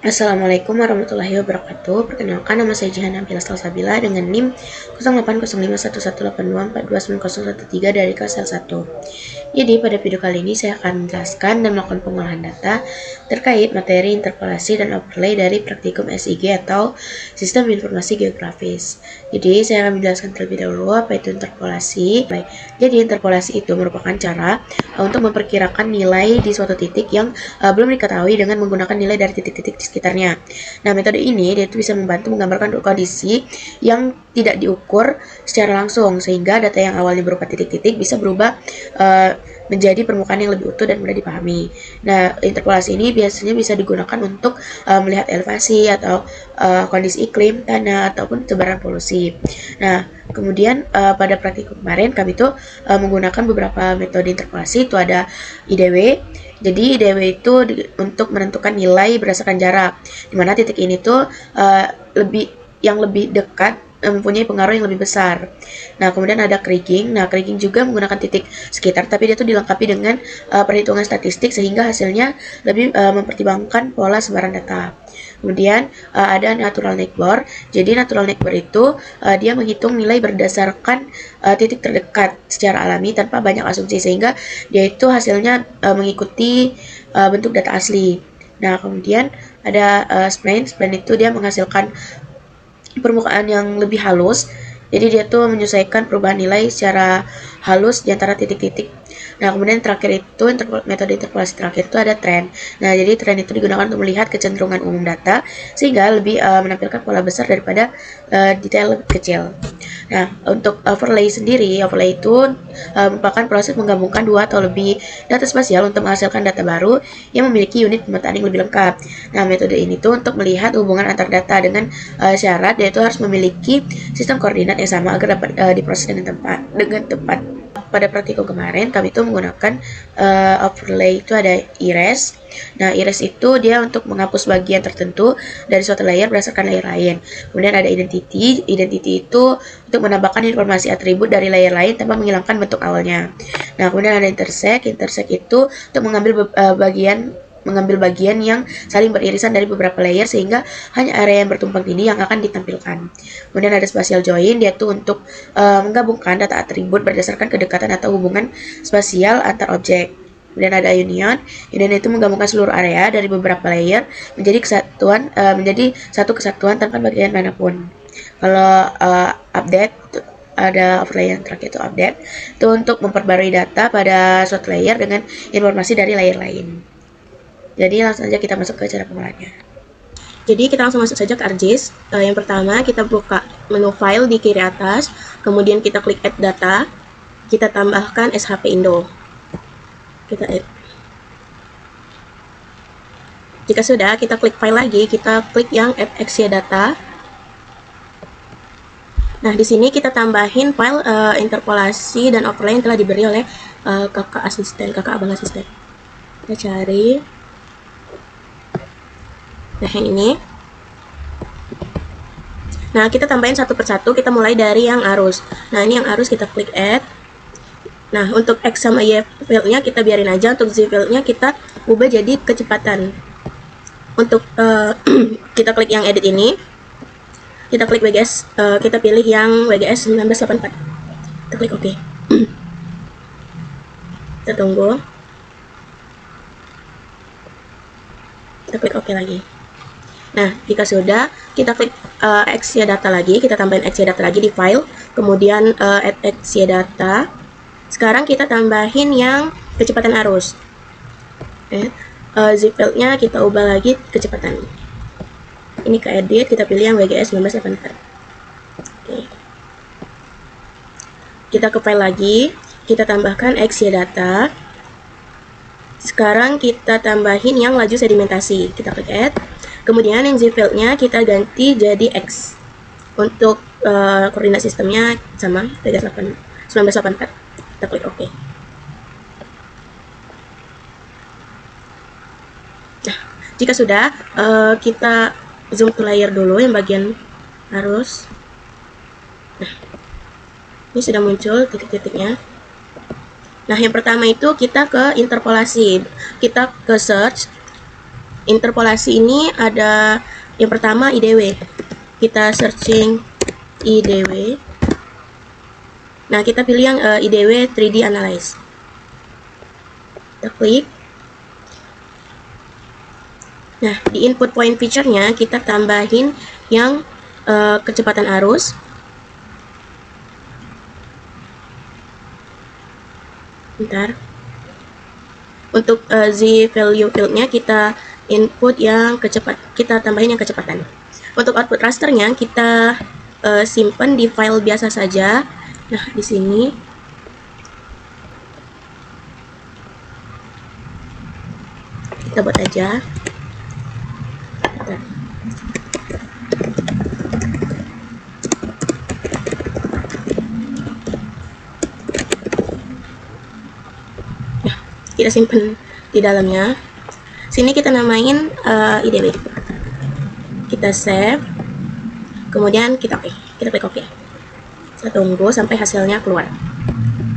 Assalamualaikum warahmatullahi wabarakatuh. Perkenalkan, nama saya Jihan Nabila Salsabila dengan NIM 08051112429013 dari kelas L1. Jadi pada video kali ini saya akan menjelaskan dan melakukan pengolahan data terkait materi interpolasi dan overlay dari praktikum SIG atau Sistem Informasi Geografis. Jadi saya akan menjelaskan terlebih dahulu apa itu interpolasi. Jadi interpolasi itu merupakan cara untuk memperkirakan nilai di suatu titik yang belum diketahui dengan menggunakan nilai dari titik-titik di sekitarnya. Nah, metode ini dia itu bisa membantu menggambarkan kondisi yang tidak diukur secara langsung, sehingga data yang awalnya berupa titik-titik bisa berubah menjadi permukaan yang lebih utuh dan mudah dipahami. Nah, interpolasi ini biasanya bisa digunakan untuk melihat elevasi atau kondisi iklim, tanah, ataupun sebaran polusi. Nah, kemudian pada praktikum kemarin kami tuh menggunakan beberapa metode interpolasi. Itu ada IDW. Jadi IDW itu untuk menentukan nilai berdasarkan jarak, dimana titik ini tuh lebih dekat mempunyai pengaruh yang lebih besar. Nah, kemudian ada kriging. Nah, kriging juga menggunakan titik sekitar, tapi dia tuh dilengkapi dengan perhitungan statistik sehingga hasilnya lebih mempertimbangkan pola sebaran data. Kemudian ada natural neighbor. Jadi natural neighbor itu dia menghitung nilai berdasarkan titik terdekat secara alami tanpa banyak asumsi, sehingga dia itu hasilnya mengikuti bentuk data asli. Nah, kemudian ada spline. Spline itu dia menghasilkan permukaan yang lebih halus. Jadi dia tuh menyesuaikan perubahan nilai secara halus di antara titik-titik. Nah, kemudian terakhir itu metode interpolasi terakhir itu ada tren. Nah, jadi tren itu digunakan untuk melihat kecenderungan umum data sehingga lebih menampilkan pola besar daripada detail lebih kecil. Nah, untuk overlay sendiri, overlay itu merupakan proses menggabungkan dua atau lebih data spasial untuk menghasilkan data baru yang memiliki unit pemetaan yang lebih lengkap. Nah, metode ini tuh untuk melihat hubungan antar data dengan syarat yaitu harus memiliki sistem koordinat yang sama agar dapat diproses dengan tepat. Pada praktikum kemarin kami itu menggunakan overlay itu ada iris. Nah, iris itu dia untuk menghapus bagian tertentu dari suatu layer berdasarkan layer lain. Kemudian ada identity. Identity itu untuk menambahkan informasi atribut dari layer lain tanpa menghilangkan bentuk awalnya. Nah, kemudian ada intersect. Intersect itu untuk mengambil bagian yang saling beririsan dari beberapa layer sehingga hanya area yang bertumpang tindih yang akan ditampilkan. Kemudian ada spatial join, dia tuh untuk menggabungkan data atribut berdasarkan kedekatan atau hubungan spasial antar objek. Kemudian ada union. Union itu menggabungkan seluruh area dari beberapa layer menjadi satu kesatuan tanpa bagian manapun. Kalau update, ada overlay yang terakhir itu update, itu untuk memperbarui data pada suatu layer dengan informasi dari layer lain. Jadi langsung saja kita masuk ke cara pengolahannya. Jadi kita langsung masuk saja ke ArcGIS. Yang pertama kita buka menu file di kiri atas, kemudian kita klik add data, kita tambahkan SHP Indo. Kita add. Jika sudah, kita klik file lagi, kita klik yang add XY data. Nah, di sini kita tambahin file interpolasi dan overlay yang telah diberi oleh kakak abang asisten. Kita cari. Nah, yang ini. Nah, kita tambahin satu persatu. Kita mulai dari yang arus. Nah, ini yang arus kita klik add. Nah, untuk X sama Y fieldnya kita biarin aja. Untuk Z fieldnya kita ubah jadi kecepatan. Untuk kita klik yang edit ini. Kita klik WGS. Kita pilih yang WGS 1984. Kita klik OK. Kita tunggu. Kita klik OK lagi. Nah, jika sudah, kita klik XY data lagi, kita tambahin XY data lagi di file, kemudian add XY data. Sekarang kita tambahin yang kecepatan arus. Z fieldnya kita ubah lagi kecepatan. Ini ke edit, kita pilih yang WGS 1984. Oke. Kita ke file lagi, kita tambahkan XY data. Sekarang kita tambahin yang laju sedimentasi, kita klik add. Kemudian yang Z fieldnya kita ganti jadi X. Untuk koordinat sistemnya sama 1984. Kita klik OK. Nah, jika sudah, kita zoom ke layer dulu yang bagian arus. Nah, ini sudah muncul titik-titiknya. Nah, yang pertama itu kita ke interpolasi. Kita ke search. interpolasi ini ada yang pertama IDW. Kita searching IDW. Nah, kita pilih yang IDW 3D Analyze. Kita klik. Nah, di input point feature-nya kita tambahin yang kecepatan arus. Bentar. Untuk Z value field-nya kita input yang kita tambahin yang kecepatan. Untuk output rasternya kita simpan di file biasa saja. Nah, di sini kita buat aja. Bentar. Kita simpan di dalamnya. Sini kita namain IDW. Kita save. Kemudian kita kita klik OK. Kita tunggu sampai hasilnya keluar.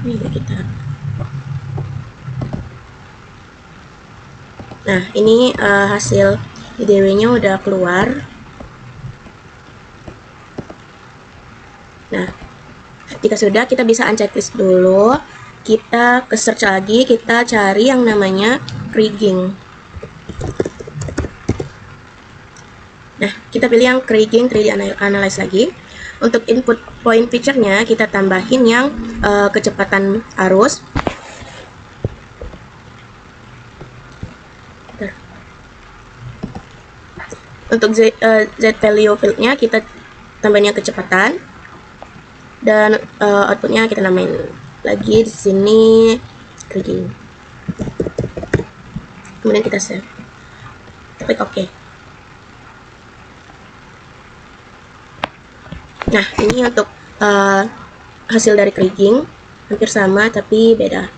Ini kita. Nah, ini hasil IDW-nya udah keluar. Nah, jika sudah, kita bisa unchecklist dulu. Kita ke search lagi, kita cari yang namanya kriging. Nah, kita pilih yang kriging 3D Analyze lagi. Untuk input point feature-nya kita tambahin yang kecepatan arus. Untuk Z value field-nya kita tambahin yang kecepatan. Dan outputnya kita namain lagi di sini kriging. Kemudian kita save. Kita klik OK. Nah, ini untuk hasil dari kriging hampir sama tapi beda.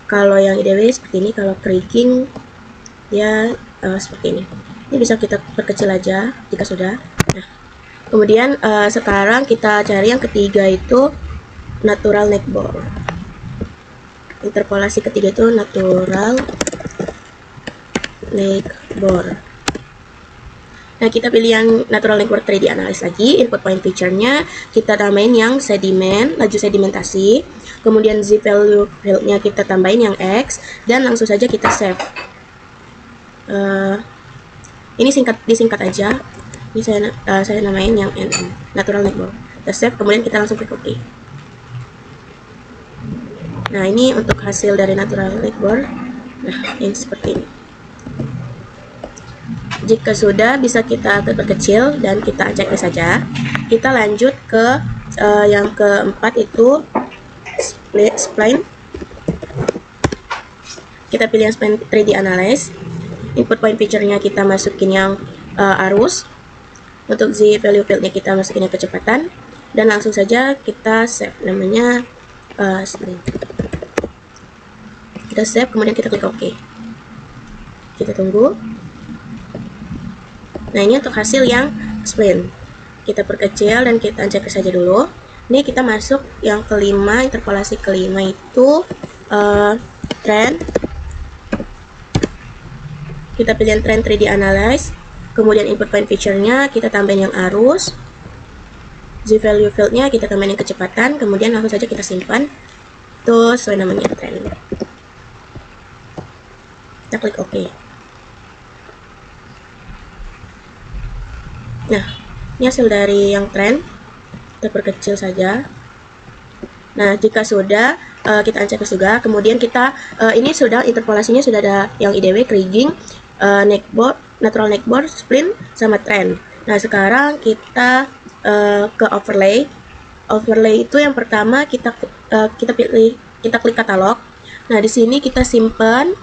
Kalau yang IDW seperti ini, kalau kriging ya seperti ini. Ini bisa kita perkecil aja jika sudah. Nah, kemudian sekarang kita cari yang ketiga itu natural neck bore. Interpolasi ketiga itu natural neck bore. Nah, kita pilih yang natural neck bore 3D Analyze lagi. Input point feature-nya kita tambahin yang sedimen, laju sedimentasi. Kemudian Z value field-nya kita tambahin yang X dan langsung saja kita save. Ini disingkat aja. Ini saya namain yang NM, natural neck bore. Kita save, kemudian kita langsung klik OK. Nah, ini untuk hasil dari natural neck bore. Nah, ini seperti ini. Jika sudah, bisa kita perkecil dan kita checklist saja. Kita lanjut ke yang keempat itu spline. Kita pilih yang spline 3D Analyze. Input point feature-nya kita masukin yang arus. Untuk Z value field-nya kita masukin yang kecepatan. Dan langsung saja kita save, namanya spline. Kita save, kemudian kita klik OK. Kita tunggu. Nah, ini untuk hasil yang spline. Kita perkecil dan kita unchecklist saja dulu. Ini kita masuk yang kelima, interpolasi kelima itu trend. Kita pilih trend 3D Analyze. Kemudian input point feature-nya kita tambahin yang arus. Z value field-nya kita tambahin yang kecepatan. Kemudian langsung saja kita simpan. Itu sesuai namanya trend. Kita klik OK. Nah, ini hasil dari yang trend. Kita perkecil saja. Nah, jika sudah, kita unchecklist juga. Kemudian kita, ini sudah interpolasinya sudah ada yang IDW, kriging, neck bore, natural neck bore, spline, sama trend. Nah, sekarang kita ke overlay. Overlay itu yang pertama kita klik katalog. Nah, di sini kita simpan,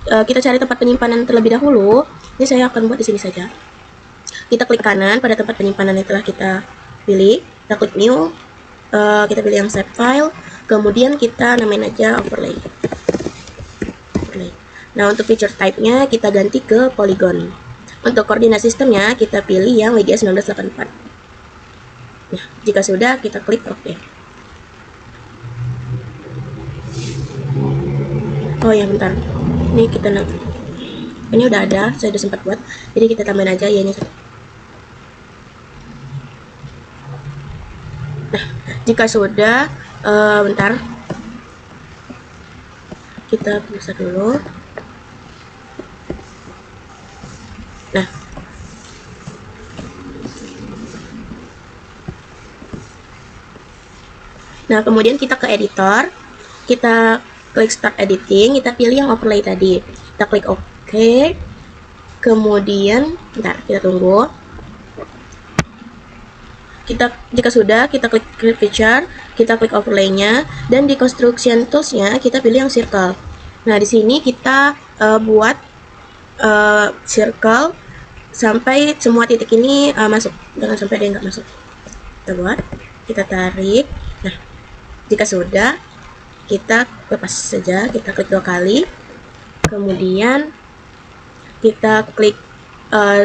kita cari tempat penyimpanan terlebih dahulu. Ini saya akan buat di sini saja. Kita klik kanan pada tempat penyimpanan yang telah kita pilih. Kita klik new. Kita pilih yang save file. Kemudian kita namain aja overlay. Nah, untuk feature type-nya kita ganti ke polygon. Untuk koordinat sistemnya kita pilih yang WGS 1984. Nah, jika sudah kita klik OK. Oh ya, bentar. Ini kita Ini udah ada, saya udah sempat buat, jadi kita tambahin aja Y-nya. Nah, jika sudah, bentar, kita bisa dulu. Nah, kemudian kita ke editor, kita klik start editing, kita pilih yang overlay tadi, kita klik OK, kemudian bentar, kita tunggu. Jika sudah, kita klik create feature, kita klik overlay-nya, dan di construction tools-nya kita pilih yang circle. Nah, di sini kita buat circle sampai semua titik ini masuk, jangan sampai dia nggak masuk. Kita buat, kita tarik. Nah, jika sudah, kita lepas saja, kita klik 2 kali, kemudian kita klik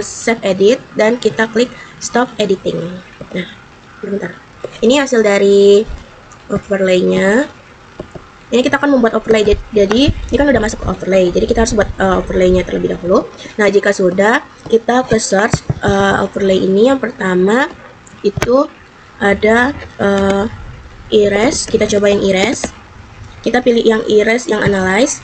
save edit, dan kita klik stop editing. Nah, bentar, ini hasil dari overlay-nya. Ini kita akan membuat overlay, jadi ini kan udah masuk ke overlay, jadi kita harus buat overlay-nya terlebih dahulu. Nah, jika sudah, kita ke search overlay ini. Yang pertama itu ada erase, kita coba yang erase, kita pilih yang erase yang analyze.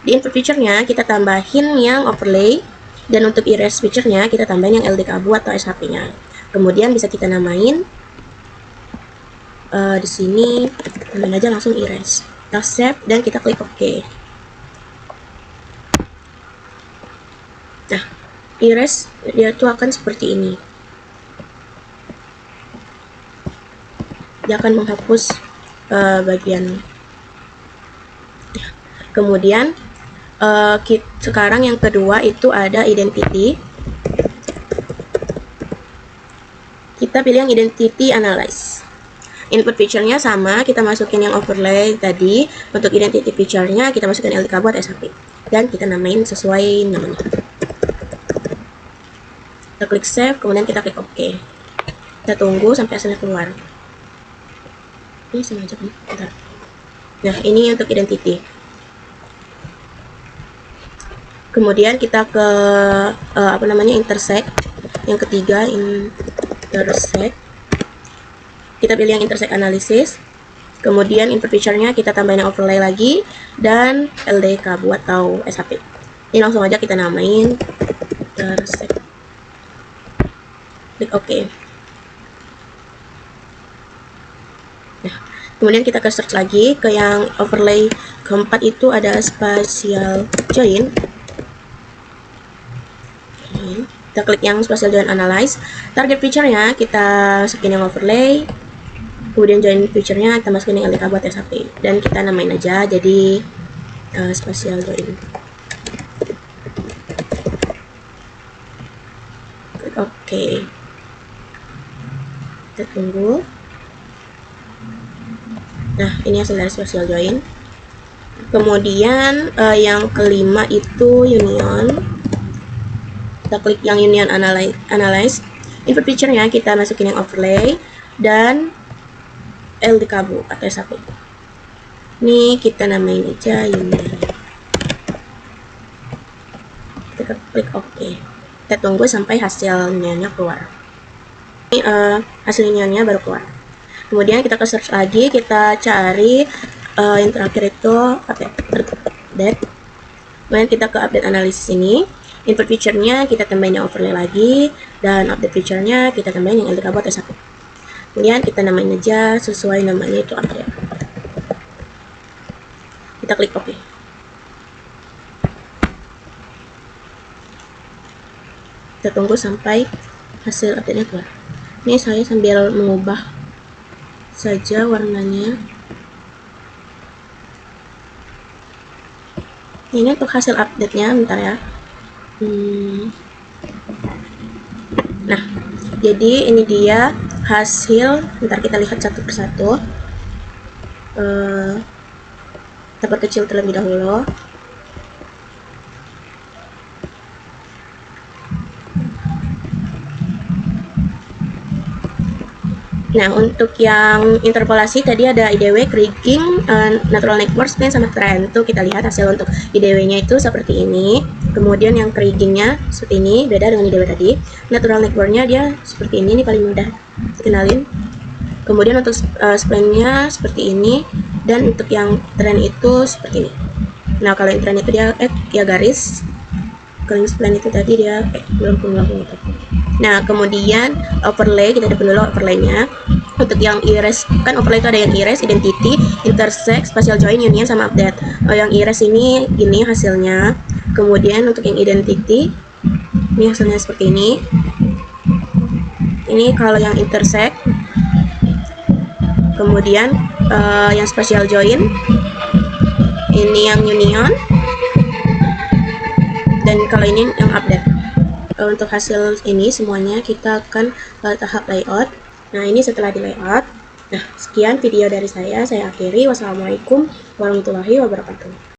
Di input feature-nya kita tambahin yang overlay, dan untuk erase feature-nya kita tambahin yang LD Kabu atau SHP-nya. Kemudian bisa kita namain di sini, namain aja langsung erase. Kita save dan kita klik OK. Nah, erase dia tuh akan seperti ini. Dia akan menghapus bagian. Kemudian sekarang yang kedua itu ada identity. Kita pilih yang identity analyze. Input feature-nya sama, kita masukin yang overlay tadi. Untuk identity feature-nya kita masukin LDK buat SHP, dan kita namain sesuai namanya. Kita klik save, kemudian kita klik OK. Kita tunggu sampai hasilnya keluar. Ini sengaja kan? Bentar. Nah, ini untuk identity. Kemudian kita ke intersect. Yang ketiga, intersect. Kita pilih yang intersect analysis. Kemudian input feature-nya kita tambahin yang overlay lagi, dan LDK buat atau SHP. Ini langsung aja kita namain intersect. Klik OK. Kemudian kita ke search lagi ke yang overlay keempat, itu ada spatial join. Kita klik yang spatial join analyze. Target feature-nya kita masukin yang overlay, kemudian join feature-nya kita masukin yang LDK buat SHP, dan kita namain aja jadi spatial join. Klik OK. Kita tunggu. Nah, ini hasil dari spatial join. Kemudian yang kelima itu union. Kita klik yang union analyze. Input feature-nya kita masukin yang overlay dan LD Kabu atau SHP. Ini kita namain aja union. Kita klik OK. Kita tunggu sampai hasilnya keluar. Ini hasil unionnya baru keluar. Kemudian kita ke search lagi, kita cari yang terakhir itu update. Kemudian kita ke update analisis ini. Input feature-nya kita tambahin yang overlay lagi, dan update feature-nya kita tambahin yang LDK buat S1. Kemudian kita namain aja sesuai namanya itu update. Kita klik OK. Kita tunggu sampai hasil update-nya keluar. Ini saya sambil mengubah saja warnanya. Ini untuk hasil update-nya, bentar ya. Nah, jadi ini dia hasil. Bentar, kita lihat satu persatu. Kita perkecil terlebih dahulu. Nah, untuk yang interpolasi tadi ada IDW, kriging, natural network, spin, sama trend. Tuh kita lihat hasil untuk IDW-nya itu seperti ini. Kemudian yang krigingnya seperti ini, beda dengan ide tadi. Natural neckboardnya dia seperti ini paling mudah dikenalin. Kemudian untuk spline-nya seperti ini, dan untuk yang trend itu seperti ini. Nah kalau yang trend itu dia ya garis, kalau yang spline itu tadi dia melengkung-melengkung gitu. Nah kemudian overlay, kita depan dulu overlay-nya. Untuk yang erase, kan overlay itu ada yang erase, identity, intersect, spatial join, union, sama update. Yang erase ini gini hasilnya. Kemudian untuk yang identity, ini hasilnya seperti ini. Ini kalau yang intersect. Kemudian yang spatial join, ini yang union, dan kalau ini yang update. Untuk hasil ini semuanya kita akan tahap layout. Nah ini setelah di layout. Nah sekian video dari saya akhiri. Wassalamualaikum warahmatullahi wabarakatuh.